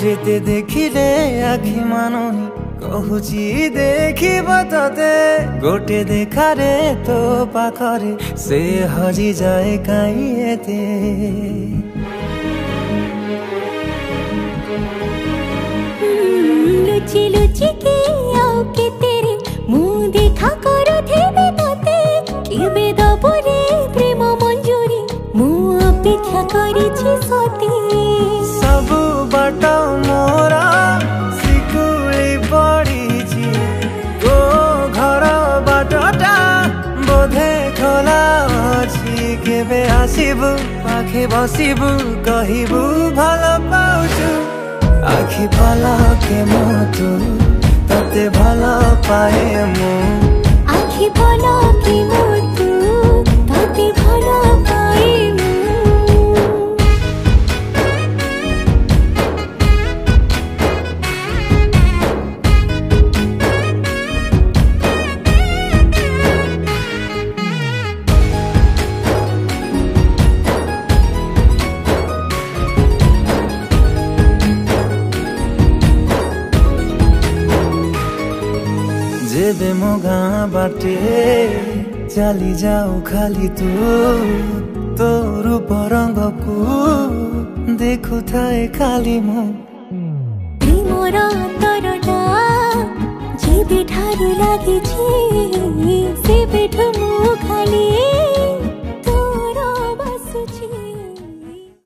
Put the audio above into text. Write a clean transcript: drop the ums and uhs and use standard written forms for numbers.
जेते देखिले आखि मानुनी कहूची देखिब तते गोटे देखारे तो पाखरे से हजी जाए काई एते लुचि लुचि के आओ के तेरे मुँह देखा करो थे तते केबे दबरे प्रेम मंजूरी मुँह अपेक्षा करिछि सती सब बाट मोरा सिकुली पड़ीछि तो घर बाटटा बोधे खोला अछि केबे आसिबु पाखे बसिबु कहिबु भल पाउछु आखि पलके मोतु तते भल पाए मु आखि पलके मोतु तते भल पाए मु जेबे मो गाँ बाटे चली जाऊ खाली तू तो रूप रंग को देखु थाए खाली मु प्रेमर अंतरटा जेबे ठारू लागिछि सेबेठु मु